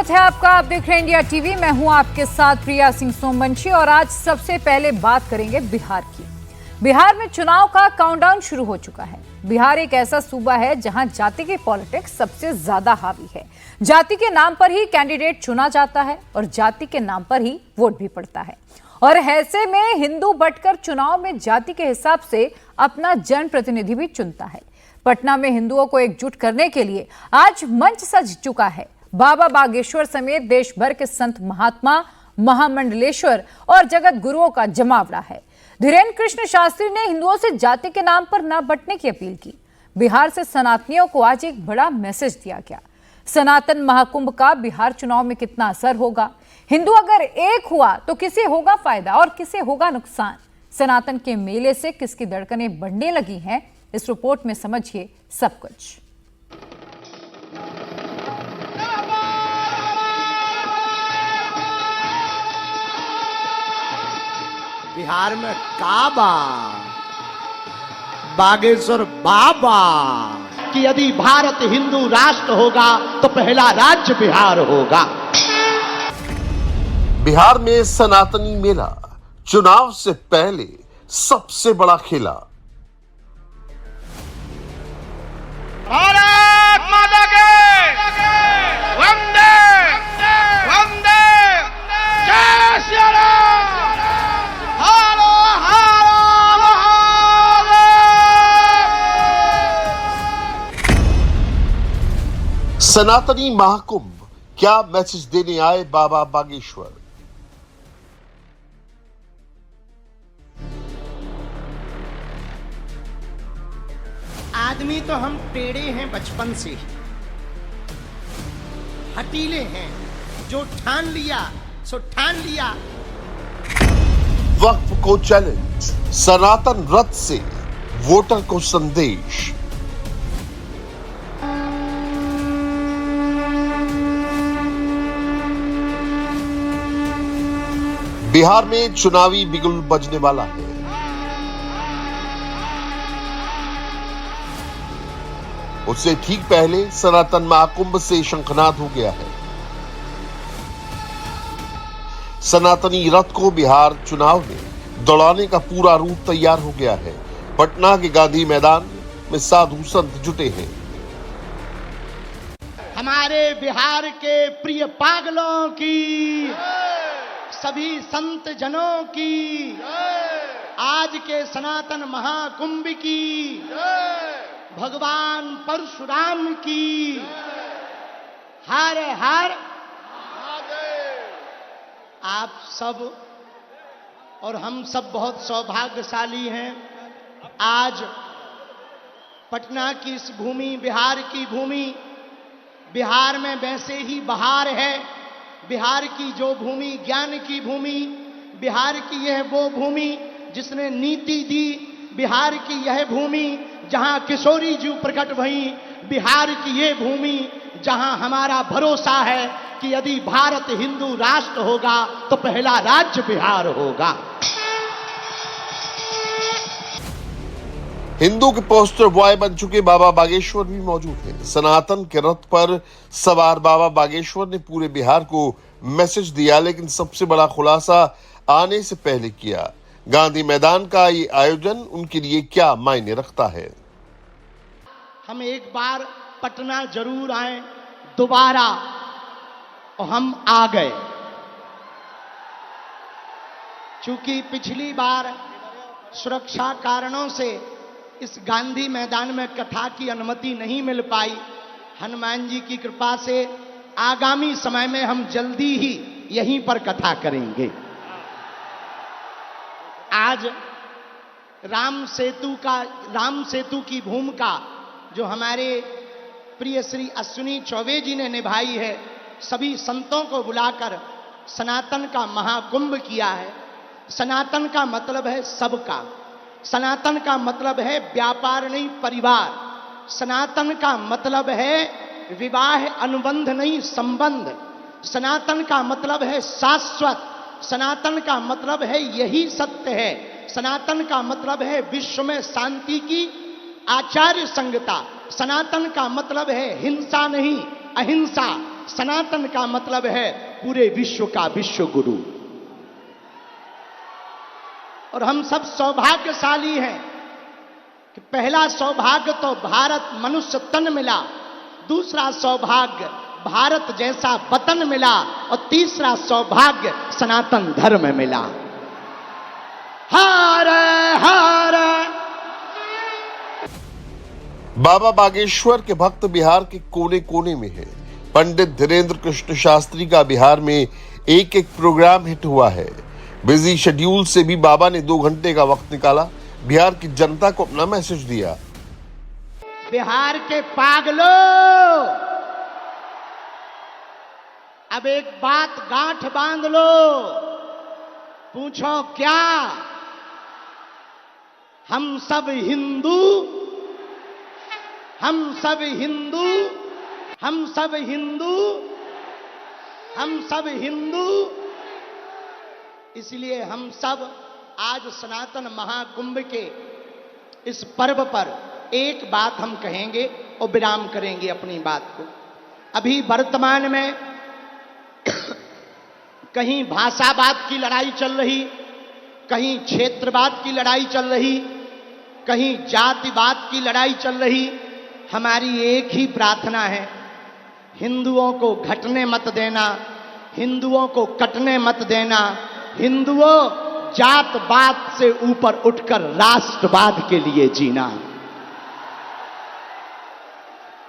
स्वागत है आपका। आप देख रहे हैं इंडिया टीवी। मैं हूं आपके साथ प्रिया सिंह सोमवंशी और आज सबसे पहले बात करेंगे बिहार की। बिहार में चुनाव का काउंटडाउन शुरू हो चुका है। बिहार एक ऐसा सूबा है जहां जाति की पॉलिटिक्स सबसे ज्यादा हावी है। जाति के नाम पर ही कैंडिडेट चुना जाता है और जाति के नाम पर ही वोट भी पड़ता है। और ऐसे में हिंदू बंटकर चुनाव में जाति के हिसाब से अपना जनप्रतिनिधि भी चुनता है। पटना में हिंदुओं को एकजुट करने के लिए आज मंच सज चुका है। बाबा बागेश्वर समेत देश भर के संत महात्मा, महामंडलेश्वर और जगत गुरुओं का जमावड़ा है। धीरेन्द्र कृष्ण शास्त्री ने हिंदुओं से जाति के नाम पर न बंटने की अपील की। बिहार से सनातनियों को आज एक बड़ा मैसेज दिया गया। सनातन महाकुंभ का बिहार चुनाव में कितना असर होगा? हिंदू अगर एक हुआ तो किसे होगा फायदा और किसे होगा नुकसान? सनातन के मेले से किसकी धड़कनें बढ़ने लगी हैं? इस रिपोर्ट में समझिए सब कुछ। बिहार में काबा बागेश्वर बाबा कि यदि भारत हिंदू राष्ट्र होगा तो पहला राज्य बिहार होगा। बिहार में सनातनी मेला चुनाव से पहले सबसे बड़ा खेला। भारत माता के वंदे वंदे जय श्री राम। हालो हालो महादेव। सनातनी महाकुंभ क्या मैसेज देने आए बाबा बागेश्वर? आदमी तो हम टेढ़े हैं बचपन से, हटीले हैं, जो ठान लिया सो ठान लिया। वक्फ को चैलेंज, सनातन रथ से वोटर को संदेश। बिहार में चुनावी बिगुल बजने वाला है। उससे ठीक पहले सनातन महाकुंभ से शंखनाद हो गया है। सनातनी रथ को बिहार चुनाव में दौड़ाने का पूरा रूट तैयार हो गया है। पटना के गांधी मैदान में साधु संत जुटे हैं। हमारे बिहार के प्रिय पागलों की, सभी संत जनों की, आज के सनातन महाकुंभ की, भगवान परशुराम की, हर हर आप सब और हम सब बहुत सौभाग्यशाली हैं। आज पटना की इस भूमि, बिहार की भूमि, बिहार में वैसे ही बहार है। बिहार की जो भूमि ज्ञान की भूमि, बिहार की यह वो भूमि जिसने नीति दी, बिहार की यह भूमि जहां किशोरी जी प्रकट भई, बिहार की ये भूमि जहां हमारा भरोसा है कि यदि भारत हिंदू राष्ट्र होगा तो पहला राज्य बिहार होगा। हिंदू के पोस्टर बॉय बन चुके बाबा बागेश्वर भी मौजूद हैं। सनातन के रथ पर सवार बाबा बागेश्वर ने पूरे बिहार को मैसेज दिया, लेकिन सबसे बड़ा खुलासा आने से पहले किया। गांधी मैदान का ये आयोजन उनके लिए क्या मायने रखता है? हम एक बार पटना जरूर आए दोबारा, और हम आ गए। चूंकि पिछली बार सुरक्षा कारणों से इस गांधी मैदान में कथा की अनुमति नहीं मिल पाई, हनुमान जी की कृपा से आगामी समय में हम जल्दी ही यहीं पर कथा करेंगे। आज राम सेतु की भूमिका जो हमारे प्रिय श्री अश्विनी चौबे जी ने निभाई है, सभी संतों को बुलाकर सनातन का महाकुंभ किया है। सनातन का मतलब है सबका, सनातन का मतलब है व्यापार नहीं परिवार, सनातन का मतलब है विवाह अनुबंध नहीं संबंध, सनातन का मतलब है शाश्वत, सनातन का मतलब है यही सत्य है, सनातन का मतलब है विश्व में शांति की आचार्य संहिता, सनातन का मतलब है हिंसा नहीं अहिंसा, सनातन का मतलब है पूरे विश्व का विश्व गुरु। और हम सब सौभाग्यशाली हैं कि पहला सौभाग्य तो भारत मनुष्य तन मिला, दूसरा सौभाग्य भारत जैसा वतन मिला, और तीसरा सौभाग्य सनातन धर्म मिला। हर हर। बाबा बागेश्वर के भक्त बिहार के कोने कोने में हैं। पंडित धीरेन्द्र कृष्ण शास्त्री का बिहार में एक एक प्रोग्राम हिट हुआ है। बिजी शेड्यूल से भी बाबा ने 2 घंटे का वक्त निकाला, बिहार की जनता को अपना मैसेज दिया। बिहार के पागलों, अब एक बात गांठ बांध लो, पूछो क्या? हम सब हिंदू, हम सब हिंदू, हम सब हिंदू, हम सब हिंदू। इसलिए हम सब आज सनातन महाकुंभ के इस पर्व पर एक बात हम कहेंगे और विराम करेंगे अपनी बात को। अभी वर्तमान में कहीं भाषावाद की लड़ाई चल रही, कहीं क्षेत्रवाद की लड़ाई चल रही, कहीं जातिवाद की लड़ाई चल रही। हमारी एक ही प्रार्थना है, हिंदुओं को घटने मत देना, हिंदुओं को कटने मत देना। हिंदुओं, जातवाद से ऊपर उठकर राष्ट्रवाद के लिए जीना।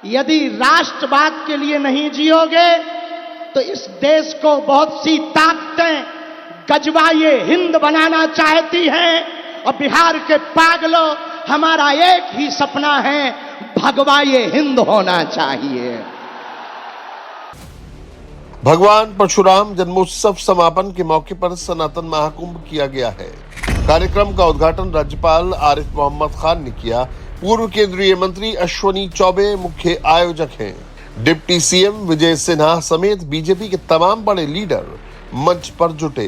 यदि राष्ट्रवाद के लिए नहीं जियोगे तो इस देश को बहुत सी ताकतें गजवाए हिंद बनाना चाहती हैं। और बिहार के पागलों, हमारा एक ही सपना है, भगवाए हिंद होना चाहिए। भगवान परशुराम जन्मोत्सव समापन के मौके पर सनातन महाकुंभ किया गया है। कार्यक्रम का उद्घाटन राज्यपाल आरिफ मोहम्मद खान ने किया। पूर्व केंद्रीय मंत्री अश्वनी चौबे मुख्य आयोजक हैं। डिप्टी सीएम विजय सिन्हा समेत बीजेपी के तमाम बड़े लीडर मंच पर जुटे।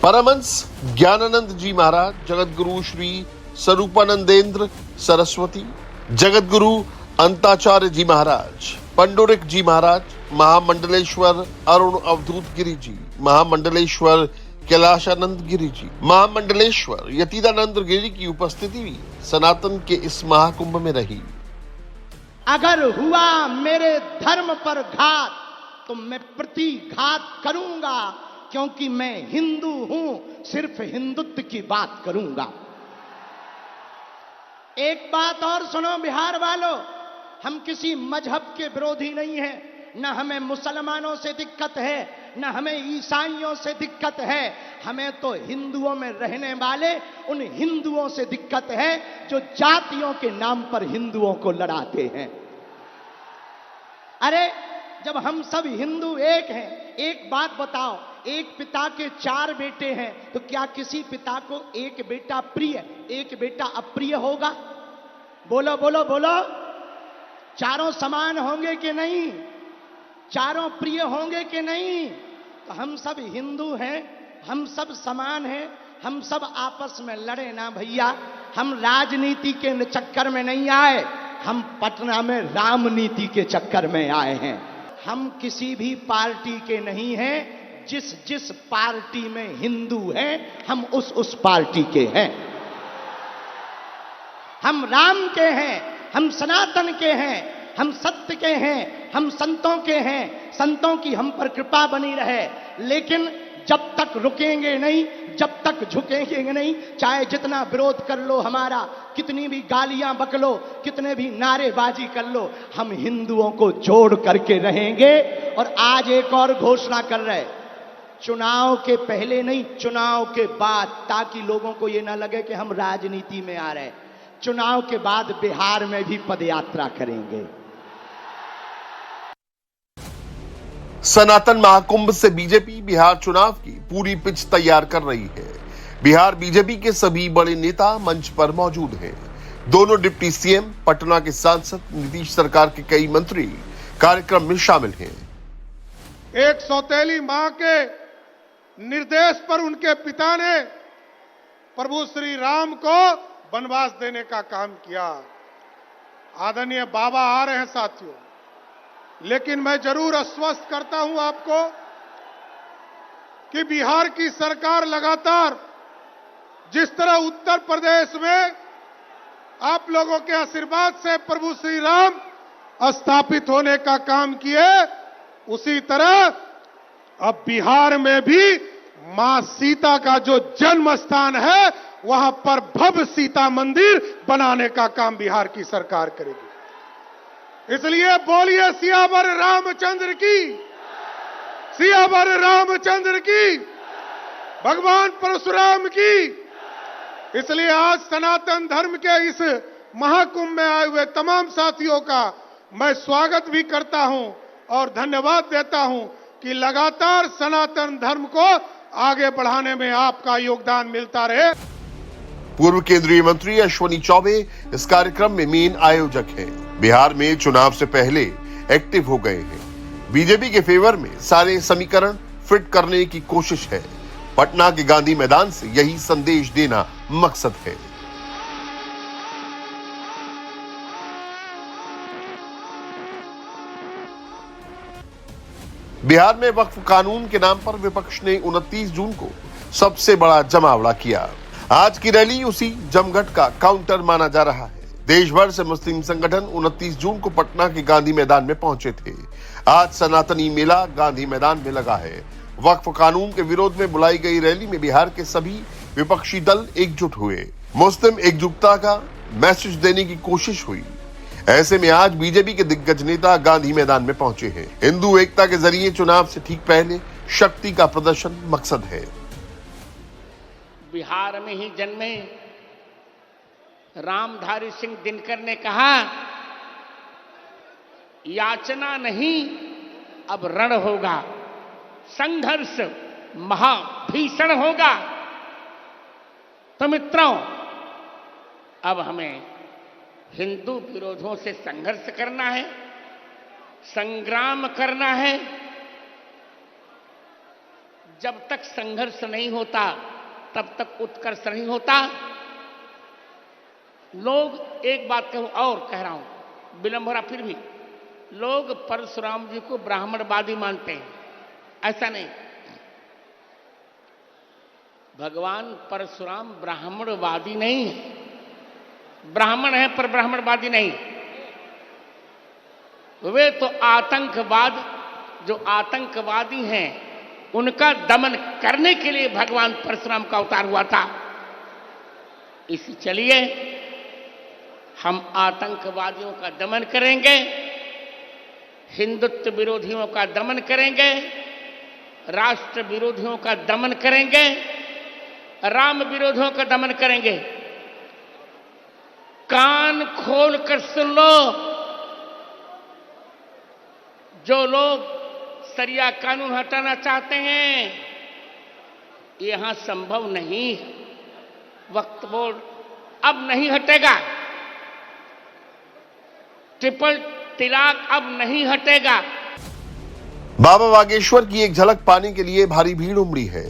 परमहंस ज्ञानानंद जी महाराज, जगत गुरु श्री स्वरूपानंदेंद्र सरस्वती, जगत गुरु अंताचार्य जी महाराज, पंडोरिक जी महाराज, महामंडलेश्वर अरुण अवधूत गिरी जी, महामंडलेश्वर कैलाशानंद गिरी जी, महामंडलेश्वर यतीदानंद गिरी की उपस्थिति भी सनातन के इस महाकुंभ में रही। अगर हुआ मेरे धर्म पर घात तो मैं प्रतिघात करूंगा, क्योंकि मैं हिंदू हूं, सिर्फ हिंदुत्व की बात करूंगा। एक बात और सुनो बिहार वालों, हम किसी मजहब के विरोधी नहीं हैं, न हमें मुसलमानों से दिक्कत है, न हमें ईसाइयों से दिक्कत है। हमें तो हिंदुओं में रहने वाले उन हिंदुओं से दिक्कत है जो जातियों के नाम पर हिंदुओं को लड़ाते हैं। अरे जब हम सब हिंदू एक हैं, एक बात बताओ, एक पिता के 4 बेटे हैं, तो क्या किसी पिता को एक बेटा प्रिय, एक बेटा अप्रिय होगा? बोलो बोलो बोलो। चारों समान होंगे कि नहीं? चारों प्रिय होंगे कि नहीं? तो हम सब हिंदू हैं, हम सब समान हैं, हम सब आपस में लड़े ना भैया। हम राजनीति के चक्कर में नहीं आए, हम पटना में रामनीति के चक्कर में आए हैं। हम किसी भी पार्टी के नहीं हैं, जिस जिस पार्टी में हिंदू हैं हम उस पार्टी के हैं। हम राम के हैं, हम सनातन के हैं, हम सत्य के हैं, हम संतों के हैं। संतों की हम पर कृपा बनी रहे, लेकिन जब तक रुकेंगे नहीं, जब तक झुकेंगे नहीं, चाहे जितना विरोध कर लो हमारा, कितनी भी गालियां बक लो, कितने भी नारेबाजी कर लो, हम हिंदुओं को जोड़ करके रहेंगे। और आज एक और घोषणा कर रहे, चुनाव के पहले नहीं, चुनाव के बाद, ताकि लोगों को यह ना लगे कि हम राजनीति में आ रहे। चुनाव के बाद बिहार में भी पदयात्रा करेंगे। सनातन महाकुंभ से बीजेपी बिहार चुनाव की पूरी पिच तैयार कर रही है। बिहार बीजेपी के सभी बड़े नेता मंच पर मौजूद हैं। दोनों डिप्टी सीएम, पटना के सांसद, नीतीश सरकार के कई मंत्री कार्यक्रम में शामिल हैं। एक सौतेली मां के निर्देश पर उनके पिता ने प्रभु श्री राम को वनवास देने का काम किया। आदरणीय बाबा आ रहे हैं साथियों, लेकिन मैं जरूर आश्वस्त करता हूं आपको कि बिहार की सरकार लगातार जिस तरह उत्तर प्रदेश में आप लोगों के आशीर्वाद से प्रभु श्री राम स्थापित होने का काम किए, उसी तरह अब बिहार में भी मां सीता का जो जन्म स्थान है वहां पर भव्य सीता मंदिर बनाने का काम बिहार की सरकार करेगी। इसलिए बोलिए सियावर रामचंद्र की, सियावर रामचंद्र की, भगवान परशुराम की। इसलिए आज सनातन धर्म के इस महाकुंभ में आए हुए तमाम साथियों का मैं स्वागत भी करता हूं और धन्यवाद देता हूं कि लगातार सनातन धर्म को आगे बढ़ाने में आपका योगदान मिलता रहे। पूर्व केंद्रीय मंत्री अश्विनी चौबे इस कार्यक्रम में मेन आयोजक हैं। बिहार में चुनाव से पहले एक्टिव हो गए हैं। बीजेपी के फेवर में सारे समीकरण फिट करने की कोशिश है। पटना के गांधी मैदान से यही संदेश देना मकसद है। बिहार में वक्फ कानून के नाम पर विपक्ष ने 29 जून को सबसे बड़ा जमावड़ा किया। आज की रैली उसी जमघट का काउंटर माना जा रहा है। देश भर से मुस्लिम संगठन 29 जून को पटना के गांधी मैदान में पहुंचे थे। आज सनातनी मेला गांधी मैदान में लगा है। वक्फ कानून के विरोध में बुलाई गई रैली में बिहार के सभी विपक्षी दल एकजुट हुए। मुस्लिम एकजुटता का मैसेज देने की कोशिश हुई। ऐसे में आज बीजेपी के दिग्गज नेता गांधी मैदान में पहुंचे हैं। हिंदू एकता के जरिए चुनाव से ठीक पहले शक्ति का प्रदर्शन मकसद है। बिहार में ही जन्मे रामधारी सिंह दिनकर ने कहा, याचना नहीं अब रण होगा, संघर्ष महाभीषण होगा। तो मित्रों, अब हमें हिंदू विरोधों से संघर्ष करना है, संग्राम करना है। जब तक संघर्ष नहीं होता तब तक उत्कर्ष नहीं होता। लोग एक बात कहूं और कह रहा हूं, विलंबरा फिर भी लोग परशुराम जी को ब्राह्मणवादी मानते हैं। ऐसा नहीं, भगवान परशुराम ब्राह्मणवादी नहीं है। ब्राह्मण है पर ब्राह्मणवादी नहीं। वे तो आतंकवाद, जो आतंकवादी हैं उनका दमन करने के लिए भगवान परशुराम का अवतार हुआ था। इसी चलिए हम आतंकवादियों का दमन करेंगे, हिंदुत्व विरोधियों का दमन करेंगे, राष्ट्र विरोधियों का दमन करेंगे, राम विरोधियों का दमन करेंगे। कान खोल कर सुन लो, जो लोग सरिया कानून हटाना चाहते हैं, यहां संभव नहीं है। वक्फ बोर्ड अब नहीं हटेगा, ट्रिपल तलाक अब नहीं हटेगा। बाबा बागेश्वर की एक झलक पाने के लिए भारी भीड़ उमड़ी है।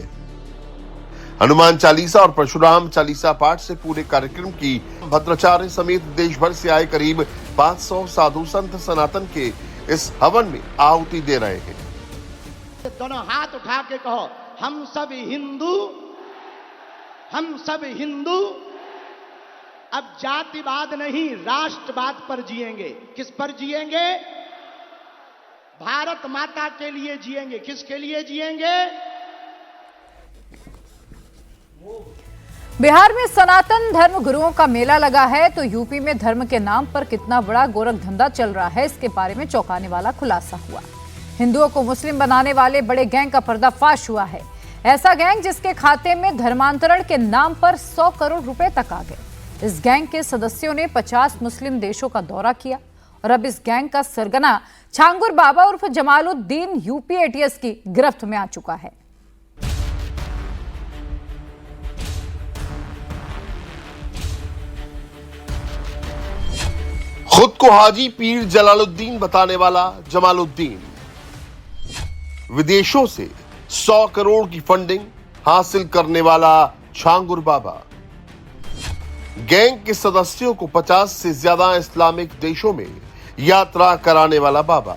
हनुमान चालीसा और परशुराम चालीसा पाठ से पूरे कार्यक्रम की भद्राचार्य समेत देश भर से आए करीब 500 साधु संत सनातन के इस हवन में आहुति दे रहे हैं। दोनों हाथ उठा के कहो, हम सब हिंदू, हम सब हिंदू। अब जातिवाद नहीं, राष्ट्रवाद पर जिएंगे। किस पर जिएंगे? भारत माता के लिए जिएंगे। किसके लिए जिएंगे? बिहार में सनातन धर्म गुरुओं का मेला लगा है, तो यूपी में धर्म के नाम पर कितना बड़ा गोरख धंधा चल रहा है, इसके बारे में चौंकाने वाला खुलासा हुआ। हिंदुओं को मुस्लिम बनाने वाले बड़े गैंग का पर्दाफाश हुआ है। ऐसा गैंग जिसके खाते में धर्मांतरण के नाम पर 100 करोड़ रुपए तक आ गए। इस गैंग के सदस्यों ने 50 मुस्लिम देशों का दौरा किया और अब इस गैंग का सरगना छांगुर बाबा उर्फ जमालुद्दीन यूपी एटीएस की गिरफ्त में आ चुका है। खुद को हाजी पीर जलालुद्दीन बताने वाला जमालुद्दीन, विदेशों से 100 करोड़ की फंडिंग हासिल करने वाला छांगुर बाबा, गैंग के सदस्यों को 50 से ज्यादा इस्लामिक देशों में यात्रा कराने वाला बाबा,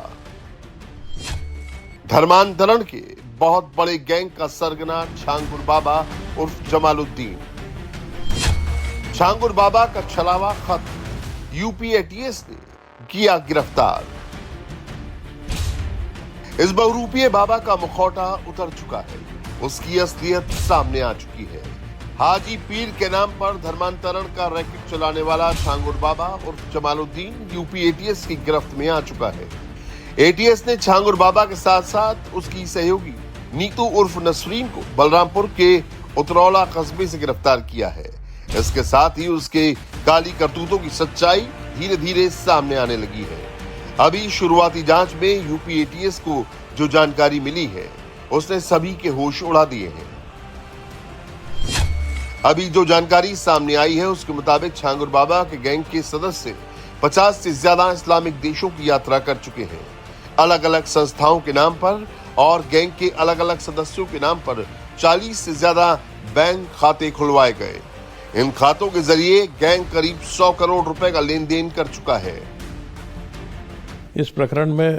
धर्मांतरण के बहुत बड़े गैंग का सरगना छांगुर बाबा उर्फ जमालुद्दीन। छांगुर बाबा का छलावा खत यूपी एटीएस ने किया गिरफ्तार। इस बहुरूपीय बाबा का मुखौटा उतर चुका है, उसकी असलियत सामने आ चुकी है। हाजी पीर के नाम पर धर्मांतरण का रैकेट चलाने वाला छांगुर बाबा उर्फ जमालुद्दीन यूपी एटीएस की गिरफ्त में आ चुका है। एटीएस ने छांगुर बाबा के साथ साथ उसकी सहयोगी नीतू उर्फ नसरीन को बलरामपुर के उतरौला कस्बे से गिरफ्तार किया है। इसके साथ ही उसके काली करतूतों की सच्चाई धीरे धीरे सामने आने लगी है। अभी शुरुआती जांच में यूपी एटीएस को जो जानकारी मिली है उसने सभी के होश उड़ा दिए हैं। अभी जो जानकारी सामने आई है उसके मुताबिक छांगुर बाबा के गैंग के सदस्य 50 से ज्यादा इस्लामिक देशों की यात्रा कर चुके हैं। अलग अलग संस्थाओं के नाम पर और गैंग के अलग अलग सदस्यों के नाम पर 40 से ज्यादा बैंक खाते खुलवाए गए। इन खातों के जरिए गैंग करीब 100 करोड़ रुपए का लेन देन कर चुका है। इस प्रकरण में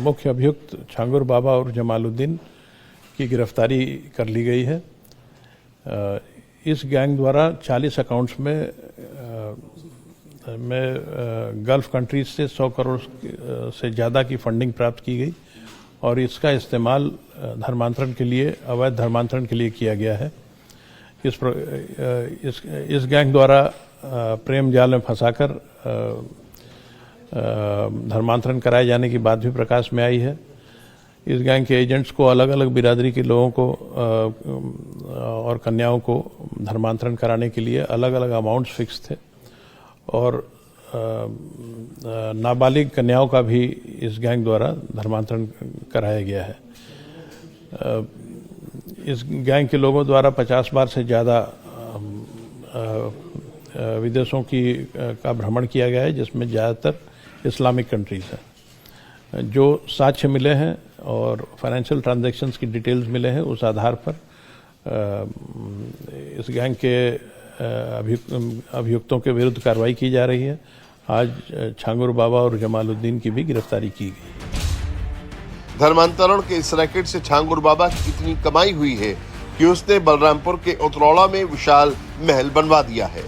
मुख्य अभियुक्त छांगुर बाबा और जमालुद्दीन की गिरफ्तारी कर ली गई है। इस गैंग द्वारा 40 अकाउंट्स में गल्फ कंट्रीज से 100 करोड़ से ज़्यादा की फंडिंग प्राप्त की गई और इसका इस्तेमाल धर्मांतरण के लिए, अवैध धर्मांतरण के लिए किया गया है। इस गैंग द्वारा प्रेम जाल में फंसाकर धर्मांतरण कराए जाने की बात भी प्रकाश में आई है। इस गैंग के एजेंट्स को अलग अलग बिरादरी के लोगों को और कन्याओं को धर्मांतरण कराने के लिए अलग अलग अमाउंट्स फिक्स थे और नाबालिग कन्याओं का भी इस गैंग द्वारा धर्मांतरण कराया गया है। इस गैंग के लोगों द्वारा 50 बार से ज़्यादा विदेशों का भ्रमण किया गया है, जिसमें ज़्यादातर इस्लामिक कंट्रीज हैं। जो साक्ष्य मिले हैं और फाइनेंशियल ट्रांजैक्शंस की डिटेल्स मिले हैं, उस आधार पर इस गैंग के अभियुक्तों के विरुद्ध कार्रवाई की जा रही है। आज छांगुर बाबा और जमालुद्दीन की भी गिरफ्तारी की गई। धर्मांतरण के इस रैकेट से छांगुर बाबा की इतनी कमाई हुई है कि उसने बलरामपुर के उतरौला में विशाल महल बनवा दिया है।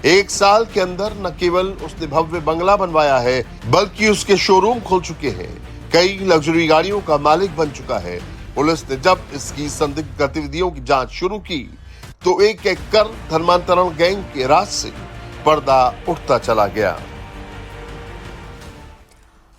एक साल के अंदर न केवल उसने भव्य बंगला बनवाया है, बल्कि उसके शोरूम खुल चुके हैं। कई लग्जरी गाड़ियों का मालिक बन चुका है। पुलिस ने जब इसकी संदिग्ध गतिविधियों की जांच शुरू की तो एक एक कर धर्मांतरण गैंग के राज से पर्दा उठता चला गया।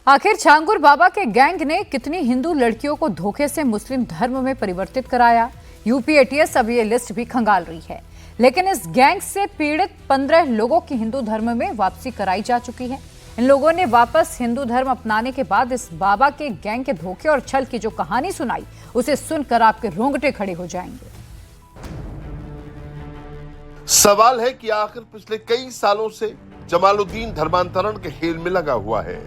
आखिर छांगुर बाबा के गैंग ने कितनी हिंदू लड़कियों को धोखे से मुस्लिम धर्म में परिवर्तित कराया? यूपी एटीएस अब ये लिस्ट भी खंगाल रही है। लेकिन इस गैंग से पीड़ित 15 लोगों की हिंदू धर्म में वापसी कराई जा चुकी है। इन लोगों ने वापस हिंदू धर्म अपनाने के बाद इस बाबा के गैंग के धोखे और छल की जो कहानी सुनाई, उसे सुनकर आपके रोंगटे खड़े हो जाएंगे। सवाल है कि आखिर पिछले कई सालों से जमालुद्दीन धर्मांतरण के खेल में लगा हुआ है।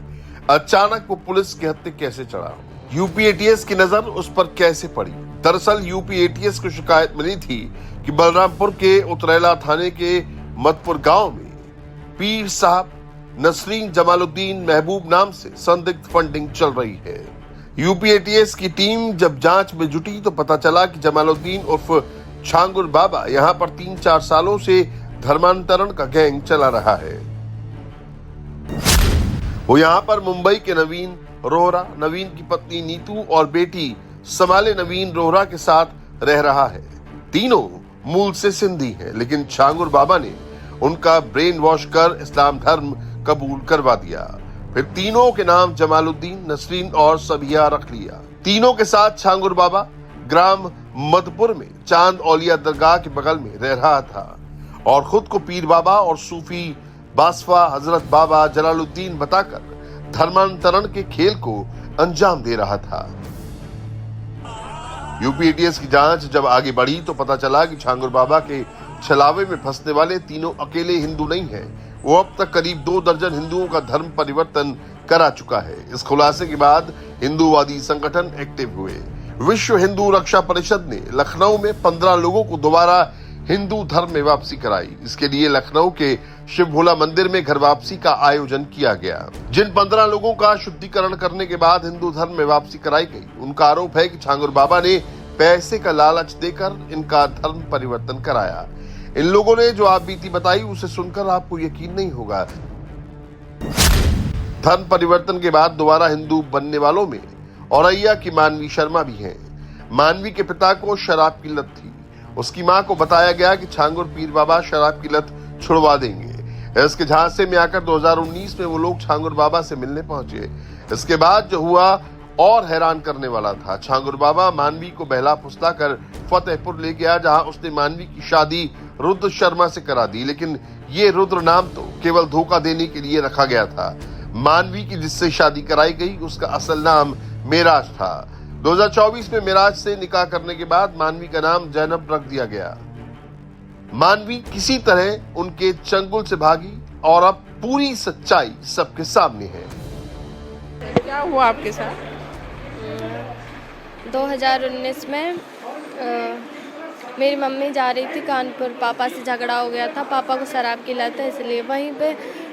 अचानक वो पुलिस के हत्थे कैसे चढ़ा? यूपी एटीएस की नजर उस पर कैसे पड़ी? दरअसल यूपी एटीएस को शिकायत मिली थी कि बलरामपुर के उतरैला थाने के मदपुर गांव में पीर साहब, नसरीन, जमालुद्दीन, महबूब नाम से संदिग्ध फंडिंग चल रही है। यूपी एटीएस की टीम जब जांच में जुटी तो पता चला कि जमालुद्दीन उर्फ छांगुर बाबा यहां पर 3-4 सालों से धर्मांतरण का गैंग चला रहा है। वो यहाँ पर मुंबई के नवीन रोहरा, नवीन की पत्नी नीतू और बेटी समाले नवीन रोहरा के साथ रह रहा है। तीनों मूल से सिंधी हैं, लेकिन छांगुर बाबा ने उनका ब्रेन वॉश कर इस्लाम धर्म कबूल करवा दिया। फिर तीनों के नाम जमालुद्दीन, नसरीन और सबिया रख लिया। तीनों के साथ छांगुर बाबा ग्राम मदपुर में चांद औलिया दरगाह के बगल में रह रहा था और खुद को पीर बाबा और सूफी बासफा हजरत बाबा जलालुद्दीन बताकर धर्मांतरण के खेल को अंजाम दे रहा था। यूपी एटीएस की जांच जब आगे बढ़ी तो पता चला कि छांगुर बाबा के छलावे में फंसने वाले तीनों अकेले हिंदू नहीं हैं। वो अब तक करीब 2 दर्जन हिंदुओं का धर्म परिवर्तन करा चुका है। इस खुलासे के बाद हिंदूवादी संगठन एक्टिव हुए। विश्व हिंदू रक्षा परिषद ने लखनऊ में 15 लोगों को दोबारा हिंदू धर्म में वापसी कराई। इसके लिए लखनऊ के शिव भोला मंदिर में घर वापसी का आयोजन किया गया। जिन 15 लोगों का शुद्धिकरण करने के बाद हिंदू धर्म में वापसी कराई गई, उनका आरोप है कि छांगुर बाबा ने पैसे का लालच देकर इनका धर्म परिवर्तन कराया। इन लोगों ने जो आप बीती बताई उसे सुनकर आपको यकीन नहीं होगा। धर्म परिवर्तन के बाद दोबारा हिंदू बनने वालों में औरैया की मानवी शर्मा भी हैं। मानवी के पिता को शराब की लत थी। उसकी मां को बताया गया कि छांगुर पीर बाबा शराब की लत छुड़वा देंगे। इसके झांसे में आकर 2019 में वो लोग छांगुर बाबा से मिलने पहुंचे। इसके बाद जो हुआ और हैरान करने वाला था। छांगुर बाबा मानवी को बहला फुसला कर फतेहपुर ले गया, जहां उसने मानवी की शादी रुद्र शर्मा से करा दी। लेकिन ये रुद्र नाम तो केवल धोखा देने के लिए रखा गया था। मानवी की जिससे शादी कराई गई उसका असल नाम मेराज था। 2024 में मेराज से निकाह करने के बाद मानवी का नाम जैनब रख दिया गया। मानवी किसी तरह उनके चंगुल से भागी और अब पूरी सच्चाई सबके सामने है। क्या हुआ आपके साथ? 2019 में मेरी मम्मी जा रही थी कानपुर। पापा से झगड़ा हो गया था। पापा को शराब की लत है, इसलिए वहीं पे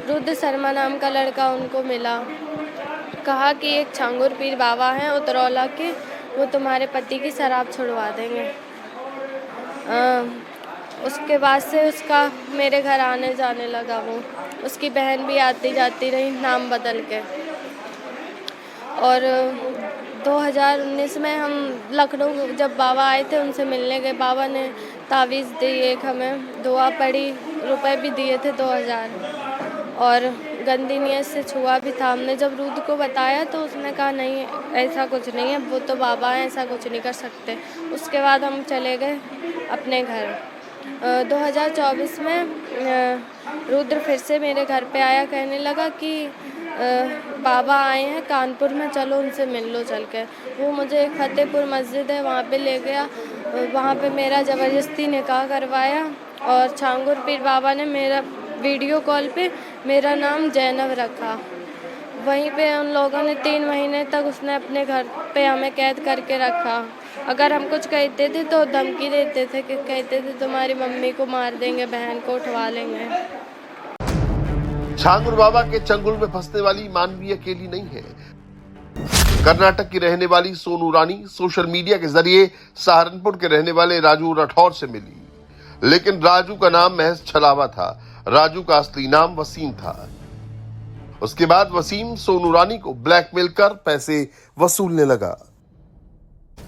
रुद्र शर्मा नाम का लड़का उनको मिला। कहा कि एक छांगुर पीर बाबा हैं उतरौला के, वो तुम्हारे पति की शराब छुड़वा देंगे। उसके बाद से उसका मेरे घर आने जाने लगा। वो उसकी बहन भी आती जाती रही नाम बदल के। और 2019 में हम लखनऊ जब बाबा आए थे उनसे मिलने गए। बाबा ने तावीज़ दी, एक हमें दुआ पड़ी, रुपए भी दिए थे 2000 और गंदी नीयत से छुआ भी था। हमने जब रुद्र को बताया तो उसने कहा नहीं ऐसा कुछ नहीं है, वो तो बाबा हैं, ऐसा कुछ नहीं कर सकते। उसके बाद हम चले गए अपने घर। 2024 में रुद्र फिर से मेरे घर पे आया, कहने लगा कि बाबा आए हैं कानपुर में, चलो उनसे मिल लो चल के। वो मुझे फतेहपुर मस्जिद है वहाँ पे ले गया। वहाँ पे मेरा ज़बरदस्ती निकाह करवाया और छांगुर पीर बाबा ने मेरा वीडियो कॉल पे मेरा नाम जैनब रखा। वहीं पे उन लोगों ने 3 महीने तक उसने अपने घर पे हमें कैद करके रखा। अगर हम कुछ कहते थे तो धमकी देते थे कि कहते थे तुम्हारी मम्मी को मार देंगे, बहन को उठवा लेंगे। छांगुर बाबा के चंगुल में फंसने वाली मानवी अकेली नहीं है। कर्नाटक की रहने वाली सोनू रानी सोशल मीडिया के जरिए सहारनपुर के रहने वाले राजू राठौर से मिली, लेकिन राजू का नाम महज छलावा था। राजू का असली नाम वसीम था। उसके बाद वसीम सोनू रानी को ब्लैकमेल कर पैसे वसूलने लगा।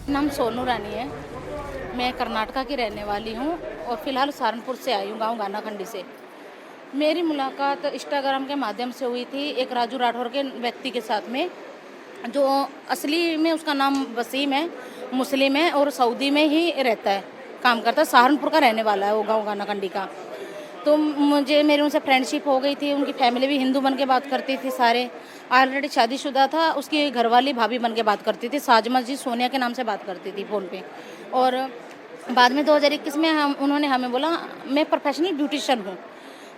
नाम सोनू रानी है। मैं कर्नाटका की रहने वाली हूँ और फिलहाल सहारनपुर से आई हूँ, गांव गानाखंडी से। मेरी मुलाकात इंस्टाग्राम के माध्यम से हुई थी एक राजू राठौर के व्यक्ति के साथ में, जो असली में उसका नाम वसीम है, मुस्लिम है और सऊदी में ही रहता है, काम करता है, सहारनपुर का रहने वाला है वो, गांव गानाखंडी का। तो मेरी उनसे फ्रेंडशिप हो गई थी। उनकी फैमिली भी हिंदू बन के बात करती थी, सारे ऑलरेडी शादीशुदा था। उसकी घरवाली भाभी बन के बात करती थी, साजमा जी सोनिया के नाम से बात करती थी फ़ोन पे। और बाद में 2021 में उन्होंने हमें बोला, मैं प्रोफेशनल ब्यूटिशियन हूँ,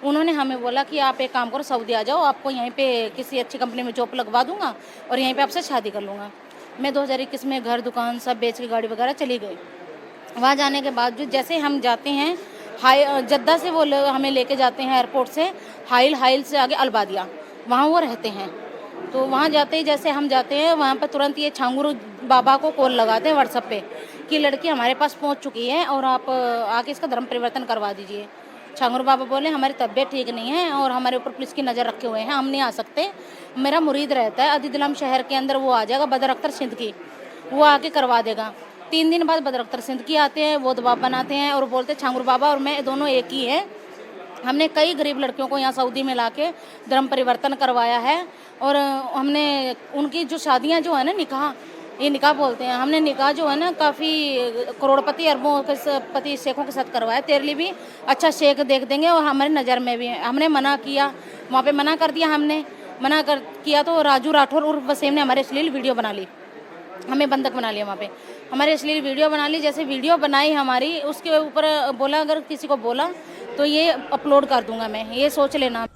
उन्होंने हमें बोला कि आप एक काम करो, सऊदी आ जाओ, आपको यहीं पे किसी अच्छी कंपनी में जॉब लगवा दूंगा और यहीं पे आपसे शादी कर लूँगा। मैं 2021 में घर दुकान सब बेच के गाड़ी वगैरह चली गई। वहाँ जाने के बाद जैसे हम जाते हैं जद्दा से वो हमें लेके जाते हैं एयरपोर्ट से, हाइल से आगे अलबादिया, वहाँ वो रहते हैं। तो वहाँ जाते ही जैसे हम जाते हैं वहाँ पर तुरंत ये छांगुर बाबा को कॉल लगाते हैं व्हाट्सएप पे कि लड़की हमारे पास पहुँच चुकी है और आप आके इसका धर्म परिवर्तन करवा दीजिए। छांगुर बाबा बोले हमारी तबीयत ठीक नहीं है और हमारे ऊपर पुलिस की नज़र रखे हुए हैं, हम नहीं आ सकते। मेरा मुरीद रहता है अदिदलाम शहर के अंदर, वो आ जाएगा, बदर अख्तर सिंध की, वो आके करवा देगा। 3 दिन बाद बदर अख्तर सिंध की आते हैं, वो दबाव बनाते हैं और बोलते हैं छांगुर बाबा और मैं दोनों एक ही हैं। हमने कई गरीब लड़कियों को यहाँ सऊदी में लाके धर्म परिवर्तन करवाया है और हमने उनकी जो शादियाँ जो है ना, निकाह, ये निकाह बोलते हैं, हमने निकाह जो है ना काफ़ी करोड़पति अरबों के पति शेखों के साथ करवाया। तेरे लिए भी अच्छा शेख देख देंगे और हमारी नज़र में भी है। हमने मना किया, वहाँ पे मना कर दिया, हमने मना कर किया तो राजू राठौर उर्फ वसीम ने हमारे अश्लील वीडियो बना ली, हमें बंधक बना लिया। वहाँ पे हमारी अश्लील वीडियो बना ली। जैसे वीडियो बनाई हमारी, उसके ऊपर बोला अगर किसी को बोला तो ये अपलोड कर दूंगा मैं, ये सोच लेना।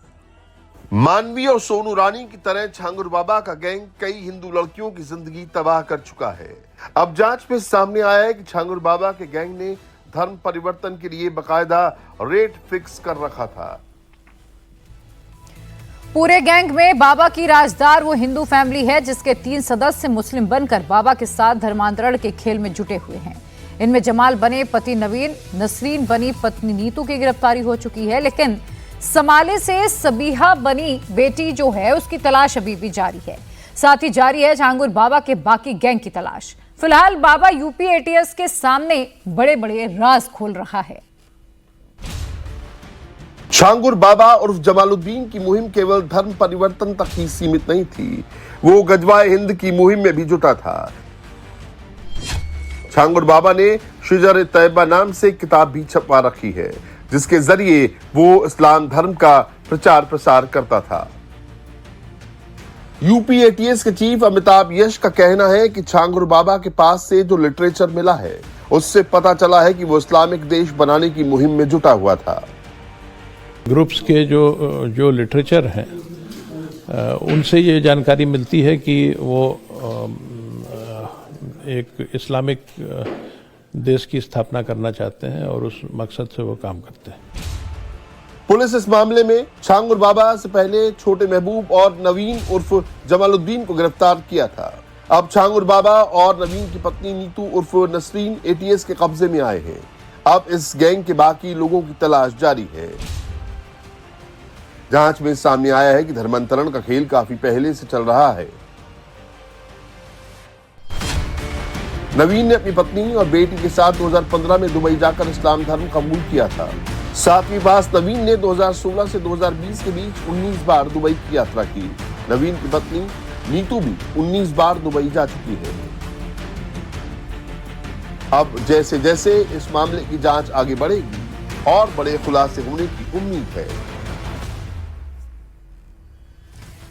मानवी और सोनू रानी की तरह छांगुर बाबा का गैंग कई हिंदू लड़कियों की जिंदगी तबाह कर चुका है। अब जांच में सामने आया है कि छांगुर बाबा के गैंग ने धर्म परिवर्तन के लिए बकायदा रेट फिक्स कर रखा था। पूरे गैंग में बाबा की राजदार वो हिंदू फैमिली है जिसके 3 सदस्य मुस्लिम बनकर बाबा के साथ धर्मांतरण के खेल में जुटे हुए हैं। इनमें जमाल बने पति नवीन, नसरीन बनी पत्नी नीतू की गिरफ्तारी हो चुकी है, लेकिन समाले से सबीहा बनी बेटी जो है उसकी तलाश अभी भी जारी है। साथ ही जारी है झांगुर बाबा के बाकी गैंग की तलाश। फिलहाल बाबा यूपी एटीएस के सामने बड़े बड़े राज खोल रहा है। झांगुर बाबा उर्फ जमालुद्दीन की मुहिम केवल धर्म परिवर्तन तक ही सीमित नहीं थी, वो गजवाए हिंद की मुहिम में भी जुटा था। झांगुर बाबा ने शिजर तैयबा नाम से किताब भी छपवा रखी है, जिसके जरिए वो इस्लाम धर्म का प्रचार प्रसार करता था। यूपी एटीएस के चीफ अमिताभ यश का कहना है कि झांगुर बाबा के पास से जो लिटरेचर मिला है उससे पता चला है कि वो इस्लामिक देश बनाने की मुहिम में जुटा हुआ था। ग्रुप्स के जो लिटरेचर हैं उनसे ये जानकारी मिलती है कि वो एक इस्लामिक देश की स्थापना करना चाहते हैं और उस मकसद से वो काम करते हैं। पुलिस इस मामले में झांगुर बाबा से पहले छोटे महबूब और नवीन उर्फ जमालुद्दीन को गिरफ्तार किया था। अब झांगुर बाबा और नवीन की पत्नी नीतू उर्फ नसरीन एटीएस के कब्जे में आए हैं। अब इस गैंग के बाकी लोगों की तलाश जारी है। जांच में सामने आया है कि धर्मांतरण का खेल काफी पहले से चल रहा है। नवीन ने अपनी पत्नी और बेटी के साथ 2015 में दुबई जाकर इस्लाम धर्म कबूल किया था। सातवीं पास नवीन ने 2016 से 2020 के बीच 19 बार दुबई की यात्रा की। नवीन की पत्नी नीतू भी 19 बार दुबई जा चुकी है। अब जैसे जैसे इस मामले की जांच आगे बढ़ेगी और बड़े खुलासे होने की उम्मीद है।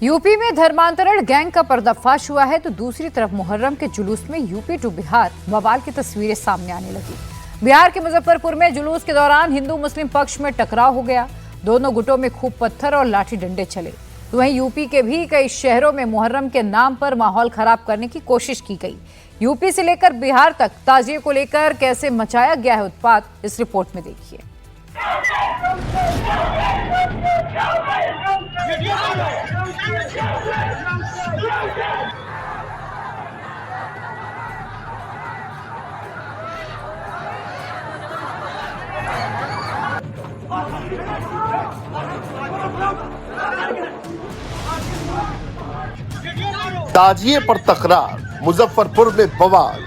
यूपी में धर्मांतरण गैंग का पर्दाफाश हुआ है तो दूसरी तरफ मुहर्रम के जुलूस में यूपी टू बिहार बवाल की तस्वीरें सामने आने लगी। बिहार के मुजफ्फरपुर में जुलूस के दौरान हिंदू मुस्लिम पक्ष में टकराव हो गया। दोनों गुटों में खूब पत्थर और लाठी डंडे चले। तो वहीं यूपी के भी कई शहरों में मुहर्रम के नाम पर माहौल खराब करने की कोशिश की गई। यूपी से लेकर बिहार तक ताजिए को लेकर कैसे मचाया गया है उत्पात, इस रिपोर्ट में देखिए। ताजिए पर तकरार, मुजफ्फरपुर में बवाल।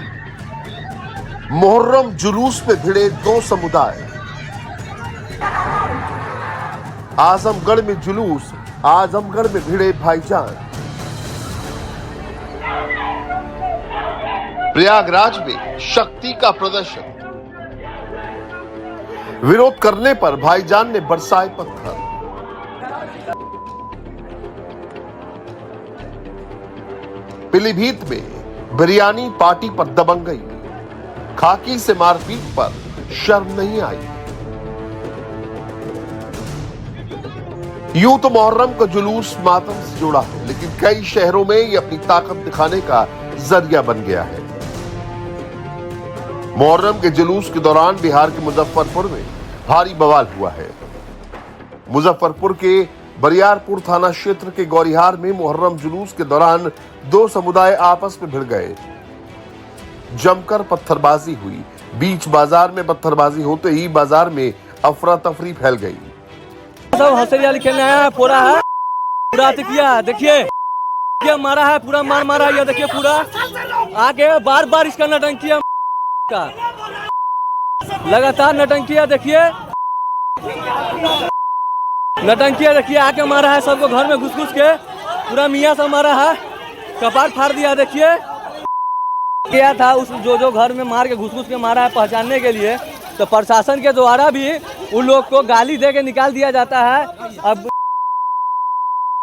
मुहर्रम जुलूस में भिड़े 2 समुदाय। आजमगढ़ में जुलूस, आजमगढ़ में भिड़े भाईजान। प्रयागराज में शक्ति का प्रदर्शन। विरोध करने पर भाईजान ने बरसाए पत्थर। पीलीभीत में बिरयानी पार्टी पर दबंगई। खाकी से मारपीट पर शर्म नहीं आई। यूं तो मुहर्रम का जुलूस मातम से जुड़ा है, लेकिन कई शहरों में ये अपनी ताकत दिखाने का जरिया बन गया है। मुहर्रम के जुलूस के दौरान बिहार के मुजफ्फरपुर में भारी बवाल हुआ है। मुजफ्फरपुर के बरियारपुर थाना क्षेत्र के गौरिहार में मुहर्रम जुलूस के दौरान 2 समुदाय आपस में भिड़ गए। जमकर पत्थरबाजी हुई। बीच बाजार में पत्थरबाजी होते ही बाजार में अफरा तफरी फैल गई। सब हंसरियाली खेलने आया है, पूरा किया, देखिए क्या मारा है, पूरा मारा है, देखिए पूरा आगे बार बार इसका नटंकी का लगातार नटंकिया, देखिए नटंकिया, देखिए आके मारा है सबको, घर में घुस के पूरा मियाँ सब मारा है, कपाट फाड़ दिया। देखिए क्या था उस जो घर में मार के घुस के मारा है पहचानने के लिए, तो प्रशासन के द्वारा भी उन लोग को गाली दे के निकाल दिया जाता है। अब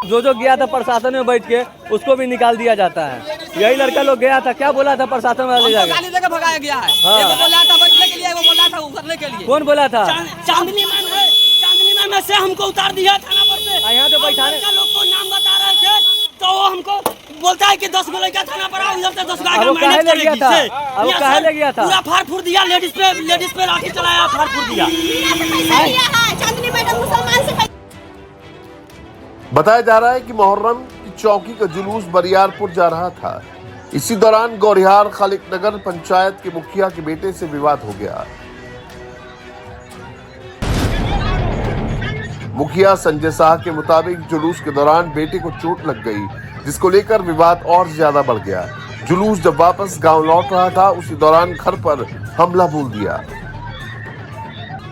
जो गया था प्रशासन में बैठ के उसको भी निकाल दिया जाता है। यही लड़का लोग गया था, क्या बोला था प्रशासन वाले जाके गाली देके भगाया गया है। हाँ। बोला था बैठने के लिए, वो बोला था उतरने के लिए। कौन बोला था? चांदनी मैन से हमको उतार दिया थाना पर से। यहाँ तो बैठाने का लोग को नाम बता रहे थे तो वो हमको बोलता है कि 10 गो लड़का थाना पर आओ, इधर से 10 गाड़ी मैनेज करेगी। अब वो काहे ले गया था? पूरा फाड़ फूड़ दिया, लेडीज पे लाठी चलाया, फाड़ फूड़ दिया। चांदनी मैडम मुसलमान से बताया जा रहा है कि मुहर्रम की चौकी का जुलूस बरियारपुर जा रहा था। इसी दौरान गौरिहार खालिक नगर पंचायत के मुखिया के बेटे से विवाद हो गया। मुखिया संजय शाह के मुताबिक जुलूस के दौरान बेटे को चोट लग गई, जिसको लेकर विवाद और ज्यादा बढ़ गया। जुलूस जब वापस गांव लौट रहा था, उसी दौरान घर पर हमला बोल दिया।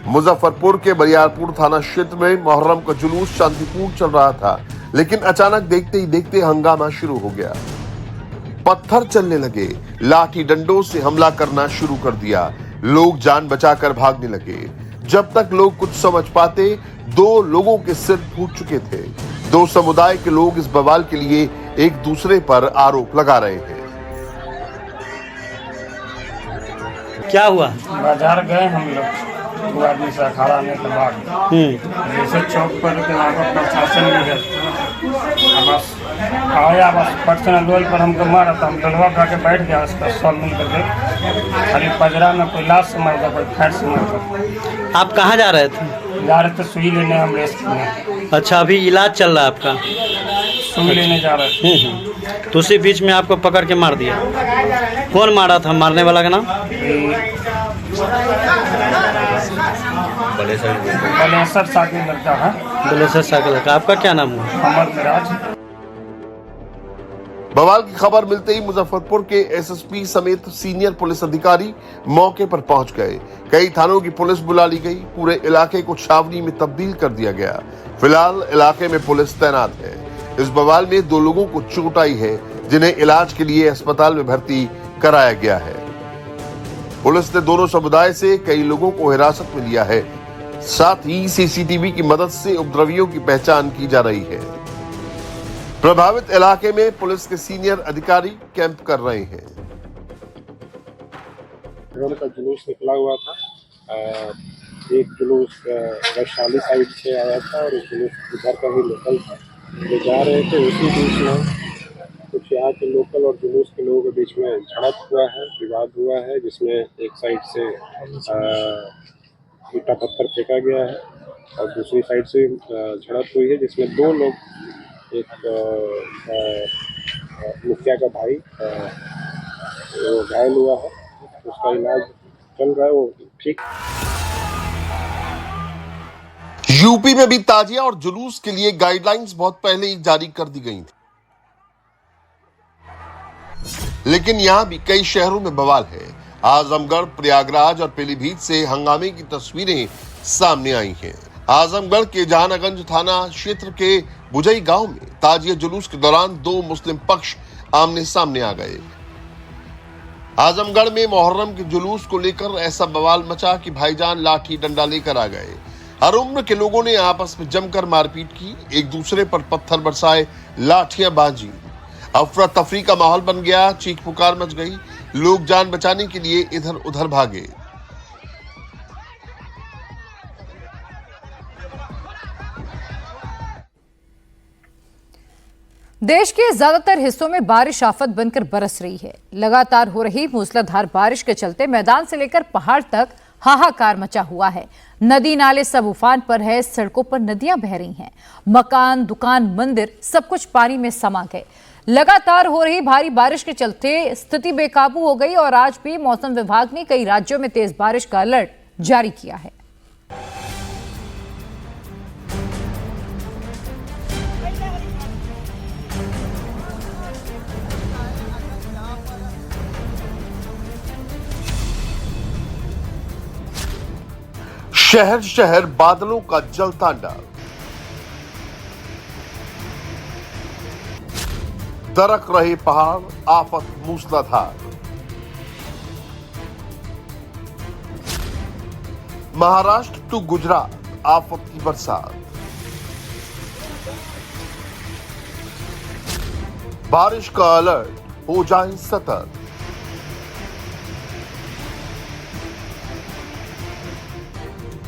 मुजफ्फरपुर के बरियारपुर थाना क्षेत्र में मुहर्रम का जुलूस शांतिपूर्ण चल रहा था, लेकिन अचानक देखते ही देखते हंगामा शुरू हो गया। पत्थर चलने लगे, लाठी डंडों से हमला करना शुरू कर दिया। लोग जान बचाकर भागने लगे। जब तक लोग कुछ समझ पाते, 2 लोगों के सिर फूट चुके थे। 2 समुदाय के लोग इस बवाल के लिए एक दूसरे पर आरोप लगा रहे हैं। क्या हुआ? बाजार गए हम लोग, 2 आदमी से अखाड़ा में के बाद जैसे चौक पर के वहाँ पर प्रशासन भी है, बस आया, बस पर्सनल लोल पर हमको मारा था। हम डलवा उठा के बैठ गया, उसका सब मिल करके खाली पजरा में कोई लाश से मार था, कोई फैट से मार था। आप कहाँ जा रहे थे? जा रहे थे सुई लेने, हम रेस्ट में। अच्छा, अभी इलाज चल रहा है आपका? सुई लेने जा रहे थे। तो उसी बीच में आपको पकड़ के मार दिया। कौन मारा था? मारने वाला का नाम? बलेसर साकिब लड़का है। बलेसर साकिब लड़का। आपका क्या नाम हुआ? अमर मिराज। बवाल की खबर मिलते ही मुजफ्फरपुर के एसएसपी समेत सीनियर पुलिस अधिकारी मौके पर पहुंच गए। कई थानों की पुलिस बुला ली गई। पूरे इलाके को छावनी में तब्दील कर दिया गया। फिलहाल इलाके में पुलिस तैनात है। इस बवाल में 2 लोगों को चोट आई है, जिन्हें इलाज के लिए अस्पताल में भर्ती कराया गया है। पुलिस ने दोनों समुदाय से कई लोगों को हिरासत में लिया है। साथ ही सीसीटीवी की मदद से उपद्रवियों की पहचान की जा रही है। प्रभावित इलाके में पुलिस के सीनियर अधिकारी कैंप कर रहे हैं। का जुलूस निकला हुआ था। एक जुलूस वैशाली साइड से आया था और एक जुलूस उधर का ही लोकल था। जो जा रहे थे उसी बीच में कुछ यहाँ के लोकल और जुलूस के लोगों के बीच में झड़प हुआ है, विवाद हुआ है, जिसमें एक साइड से ईटा पत्थर फेंका गया है और दूसरी साइड से झड़प हुई है, जिसमें 2 लोग, एक मुखिया का भाई वो घायल हुआ है, उसका इलाज चल रहा है, वो ठीक। यूपी में भी ताजिया और जुलूस के लिए गाइडलाइंस बहुत पहले ही जारी कर दी गई थी, लेकिन यहां भी कई शहरों में बवाल है। आजमगढ़, प्रयागराज और पीलीभीत से हंगामे की तस्वीरें सामने आई हैं। आजमगढ़ के जहानागंज थाना क्षेत्र के बुजई गांव में ताजिया जुलूस के दौरान 2 मुस्लिम पक्ष आमने सामने आ गए। आजमगढ़ में मुहर्रम के जुलूस को लेकर ऐसा बवाल मचा कि भाईजान लाठी डंडा लेकर आ गए। हर उम्र के लोगों ने आपस में जमकर मारपीट की, एक दूसरे पर पत्थर बरसाए, लाठियां बांधी। अफरा तफरी का माहौल बन गया, चीख पुकार मच गई। लोग जान बचाने के लिए इधर उधर भागे। देश के ज्यादातर हिस्सों में बारिश आफत बनकर बरस रही है। लगातार हो रही मूसलाधार बारिश के चलते मैदान से लेकर पहाड़ तक हाहाकार मचा हुआ है। नदी नाले सब उफान पर है, सड़कों पर नदियां बह रही हैं। मकान, दुकान, मंदिर सब कुछ पानी में समा गए। लगातार हो रही भारी बारिश के चलते स्थिति बेकाबू हो गई और आज भी मौसम विभाग ने कई राज्यों में तेज बारिश का अलर्ट जारी किया है। शहर शहर बादलों का जल तांडव, दरक रहे पहाड़, आफत मूसलाधार। महाराष्ट्र टू गुजरात, आफत की बरसात। बारिश का अलर्ट, हो जाए सतर्क।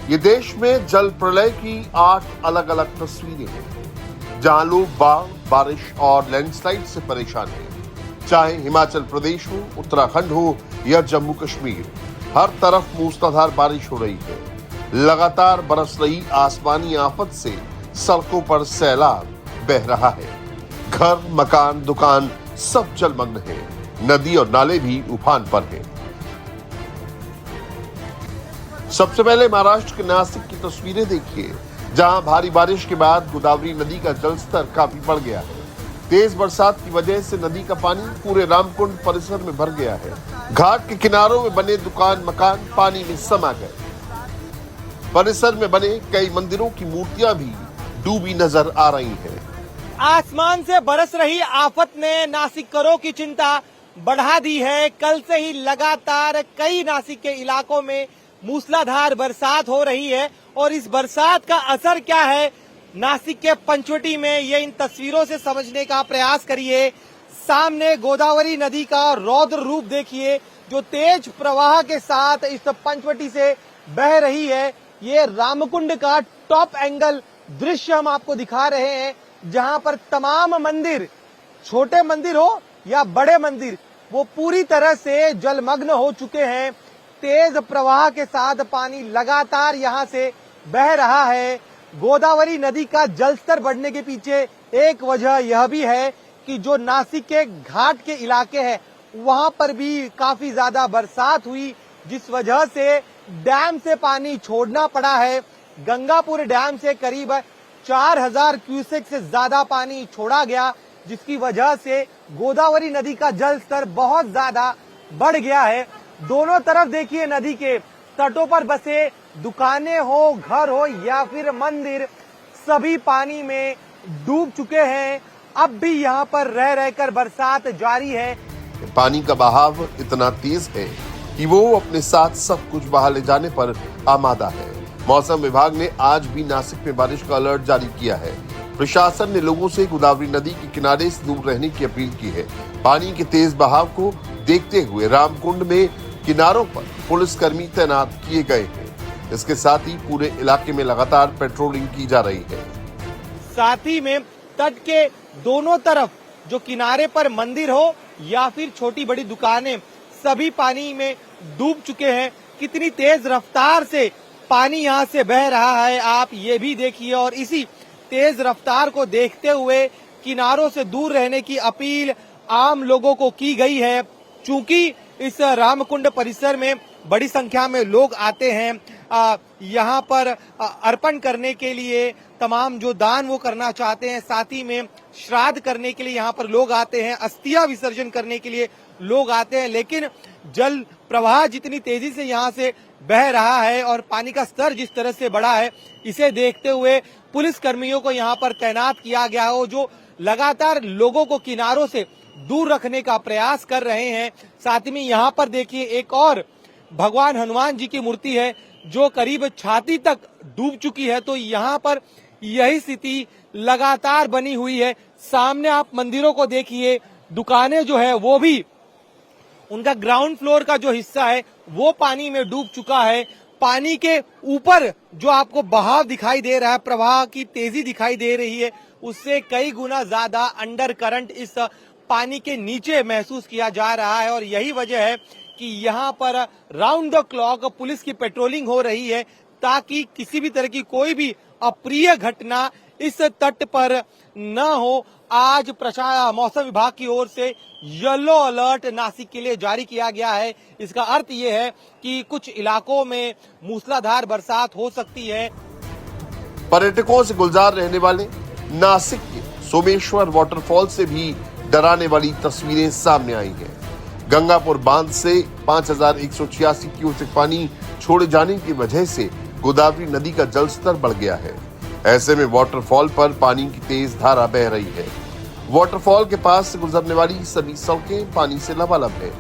ये देश में जल प्रलय की 8 अलग अलग तस्वीरें हैं। जहां लोग बाढ़, बारिश और लैंडस्लाइड से परेशान हैं। चाहे हिमाचल प्रदेश हो, उत्तराखंड हो या जम्मू कश्मीर, हर तरफ मूसलाधार बारिश हो रही है। लगातार बरस रही आसमानी आफत से सड़कों पर सैलाब बह रहा है। घर, मकान, दुकान सब जलमग्न है। नदी और नाले भी उफान पर हैं। सबसे पहले महाराष्ट्र के नासिक की तस्वीरें देखिए, जहां भारी बारिश के बाद गोदावरी नदी का जलस्तर काफी बढ़ गया है। तेज बरसात की वजह से नदी का पानी पूरे रामकुंड परिसर में भर गया है। घाट के किनारों में बने दुकान, मकान पानी में समा गए। परिसर में बने कई मंदिरों की मूर्तियां भी डूबी नजर आ रही हैं। आसमान से बरस रही आफत ने नासिकरों की चिंता बढ़ा दी है। कल से ही लगातार कई नासिक के इलाकों में मूसलाधार बरसात हो रही है और इस बरसात का असर क्या है नासिक के पंचवटी में, ये इन तस्वीरों से समझने का प्रयास करिए। सामने गोदावरी नदी का रौद्र रूप देखिए, जो तेज प्रवाह के साथ इस पंचवटी से बह रही है। ये रामकुंड का टॉप एंगल दृश्य हम आपको दिखा रहे हैं, जहां पर तमाम मंदिर, छोटे मंदिर हो या बड़े मंदिर, वो पूरी तरह से जलमग्न हो चुके हैं। तेज प्रवाह के साथ पानी लगातार यहां से बह रहा है। गोदावरी नदी का जलस्तर बढ़ने के पीछे एक वजह यह भी है कि जो नासिक के घाट के इलाके हैं वहां पर भी काफी ज्यादा बरसात हुई, जिस वजह से डैम से पानी छोड़ना पड़ा है। गंगापुर डैम से करीब 4000 क्यूसेक से ज्यादा पानी छोड़ा गया, जिसकी वजह से गोदावरी नदी का जलस्तर बहुत ज्यादा बढ़ गया है। दोनों तरफ देखिए, नदी के तटों पर बसे दुकानें हो, घर हो या फिर मंदिर, सभी पानी में डूब चुके हैं। अब भी यहाँ पर रह रहकर बरसात जारी है। पानी का बहाव इतना तेज है कि वो अपने साथ सब कुछ बहा ले जाने पर आमादा है। मौसम विभाग ने आज भी नासिक में बारिश का अलर्ट जारी किया है। प्रशासन ने लोगों से गोदावरी नदी के किनारे से दूर रहने की अपील की है। पानी के तेज बहाव को देखते हुए रामकुंड में किनारों पर पुलिसकर्मी तैनात किए गए हैं। इसके साथ ही पूरे इलाके में लगातार पेट्रोलिंग की जा रही है। साथ ही में तट के दोनों तरफ जो किनारे पर मंदिर हो या फिर छोटी बड़ी दुकानें, सभी पानी में डूब चुके हैं। कितनी तेज रफ्तार से पानी यहाँ से बह रहा है आप ये भी देखिए, और इसी तेज रफ्तार को देखते हुए किनारों से दूर रहने की अपील आम लोगों को की गई है। चूंकि इस रामकुंड परिसर में बड़ी संख्या में लोग आते हैं यहाँ पर अर्पण करने के लिए, तमाम जो दान वो करना चाहते हैं, साथ ही में श्राद्ध करने के लिए यहाँ पर लोग आते हैं, अस्थियां विसर्जन करने के लिए लोग आते हैं। लेकिन जल प्रवाह जितनी तेजी से यहाँ से बह रहा है और पानी का स्तर जिस तरह से बढ़ा है, इसे देखते हुए पुलिस कर्मियों को यहाँ पर तैनात किया गया हो, जो लगातार लोगों को किनारों से दूर रखने का प्रयास कर रहे हैं। साथ में यहाँ पर देखिए एक और भगवान हनुमान जी की मूर्ति है जो करीब छाती तक डूब चुकी है। तो यहाँ पर यही स्थिति लगातार बनी हुई है। सामने आप मंदिरों को देखिए, दुकानें जो है वो भी, उनका ग्राउंड फ्लोर का जो हिस्सा है वो पानी में डूब चुका है। पानी के ऊपर जो आपको बहाव दिखाई दे रहा है, प्रवाह की तेजी दिखाई दे रही है, उससे कई गुना ज्यादा अंडर करंट इस पानी के नीचे महसूस किया जा रहा है। और यही वजह है कि यहाँ पर राउंड द क्लॉक पुलिस की पेट्रोलिंग हो रही है, ताकि किसी भी तरह की कोई भी अप्रिय घटना इस तट पर न हो। आज मौसम विभाग की ओर से येलो अलर्ट नासिक के लिए जारी किया गया है। इसका अर्थ ये है कि कुछ इलाकों में मूसलाधार बरसात हो सकती है। पर्यटकों से गुलजार रहने वाले नासिक के सोमेश्वर वाटरफॉल से भी डराने वाली तस्वीरें सामने आई हैं। गंगापुर बांध से 5186 क्यूसेक पानी छोड़े जाने की वजह से गोदावरी नदी का जलस्तर बढ़ गया है। ऐसे में वाटरफॉल पर पानी की तेज धारा बह रही है। वाटरफॉल के पास से गुजरने वाली सभी सड़कें पानी से लबालब है।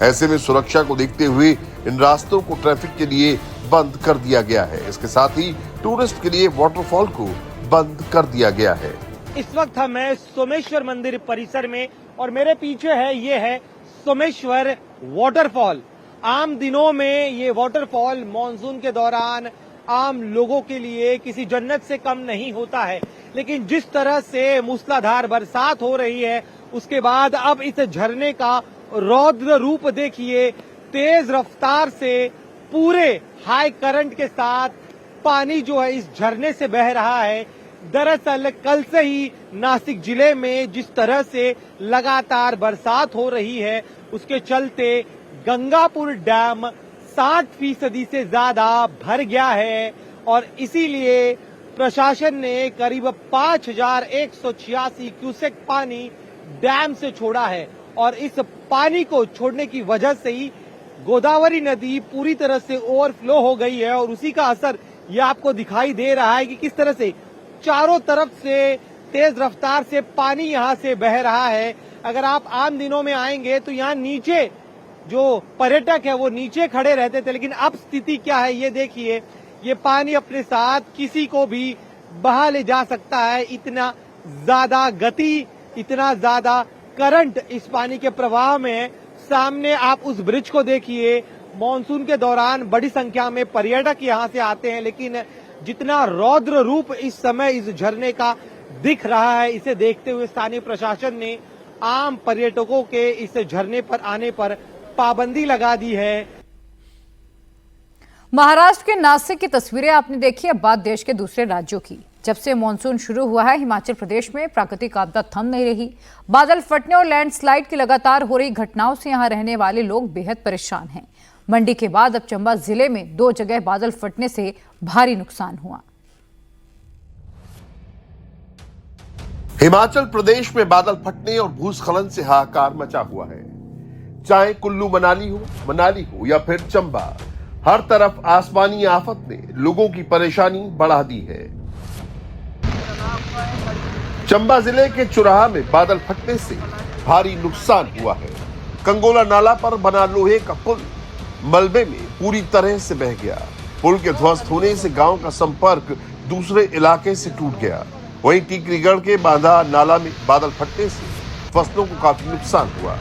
ऐसे में सुरक्षा को देखते हुए इन रास्तों को ट्रैफिक के लिए बंद कर दिया गया है। इसके साथ ही टूरिस्ट के लिए वाटरफॉल को बंद कर दिया गया है। इस वक्त हम हैं सोमेश्वर मंदिर परिसर में और मेरे पीछे है ये है सोमेश्वर वाटरफॉल। आम दिनों में ये वाटरफॉल मॉनसून के दौरान आम लोगों के लिए किसी जन्नत से कम नहीं होता है, लेकिन जिस तरह से मूसलाधार बरसात हो रही है उसके बाद अब इस झरने का रौद्र रूप देखिए। तेज रफ्तार से पूरे हाई करंट के साथ पानी जो है इस झरने से बह रहा है। दरअसल कल से ही नासिक जिले में जिस तरह से लगातार बरसात हो रही है उसके चलते गंगापुर डैम 60% से ज्यादा भर गया है और इसीलिए प्रशासन ने करीब 5186 क्यूसेक पानी डैम से छोड़ा है और इस पानी को छोड़ने की वजह से ही गोदावरी नदी पूरी तरह से ओवरफ्लो हो गई है और उसी का असर ये आपको दिखाई दे रहा है कि किस तरह से चारों तरफ से तेज रफ्तार से पानी यहाँ से बह रहा है। अगर आप आम दिनों में आएंगे तो यहाँ नीचे जो पर्यटक है वो नीचे खड़े रहते थे, लेकिन अब स्थिति क्या है ये देखिए। ये पानी अपने साथ किसी को भी बहा ले जा सकता है, इतना ज्यादा गति, इतना ज्यादा करंट इस पानी के प्रवाह में है। सामने आप उस ब्रिज को देखिए। मॉनसून के दौरान बड़ी संख्या में पर्यटक यहाँ से आते हैं, लेकिन जितना रौद्र रूप इस समय इस झरने का दिख रहा है, इसे देखते हुए स्थानीय प्रशासन ने आम पर्यटकों के इस झरने पर आने पर पाबंदी लगा दी है। महाराष्ट्र के नासिक की तस्वीरें आपने देखी। अब बात देश के दूसरे राज्यों की। जब से मानसून शुरू हुआ है हिमाचल प्रदेश में प्राकृतिक आपदा थम नहीं रही। बादल फटने और लैंडस्लाइड की लगातार हो रही घटनाओं से यहां रहने वाले लोग बेहद परेशान हैं। मंडी के बाद अब चंबा जिले में 2 जगह बादल फटने से भारी नुकसान हुआ। हिमाचल प्रदेश में बादल फटने और भूस्खलन से हाहाकार मचा हुआ है। चाहे कुल्लू मनाली हो या फिर चंबा, हर तरफ आसमानी आफत ने लोगों की परेशानी बढ़ा दी है। चंबा जिले के चुराहा में बादल फटने से भारी नुकसान हुआ है। कंगोला नाला पर बना लोहे का पुल मलबे में पूरी तरह से बह गया। पुल के ध्वस्त होने से गांव का संपर्क दूसरे इलाके से टूट गया। वहीं टीकरीगढ़ के बांधा नाला में बादल फटने से फसलों को काफी नुकसान हुआ।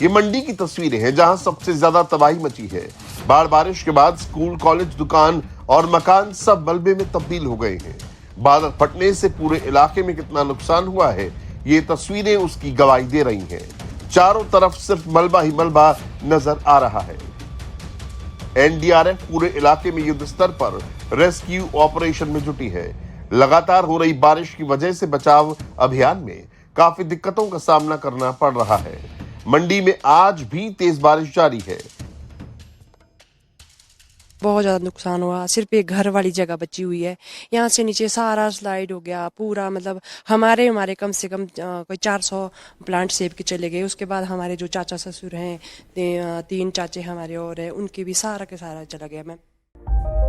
ये मंडी की तस्वीरें हैं जहां सबसे ज्यादा तबाही मची है। बाढ़ बारिश के बाद स्कूल, कॉलेज, दुकान और मकान सब मलबे में तब्दील हो गए हैं। बादल फटने से पूरे इलाके में कितना नुकसान हुआ है ये तस्वीरें उसकी गवाही दे रही हैं। चारों तरफ सिर्फ मलबा ही मलबा नजर आ रहा है। एनडीआरएफ पूरे इलाके में युद्ध स्तर पर रेस्क्यू ऑपरेशन में जुटी है। लगातार हो रही बारिश की वजह से बचाव अभियान में काफी दिक्कतों का सामना करना पड़ रहा है। मंडी में आज भी तेज बारिश जारी है। बहुत ज़्यादा नुकसान हुआ। सिर्फ एक घर वाली जगह बची हुई है। यहाँ से नीचे सारा स्लाइड हो गया पूरा। मतलब हमारे कम से कम कोई 400 प्लांट सेब के चले गए। उसके बाद हमारे जो चाचा ससुर हैं, 3 चाचे हमारे और हैं, उनके भी सारा के सारा चला गया। मैम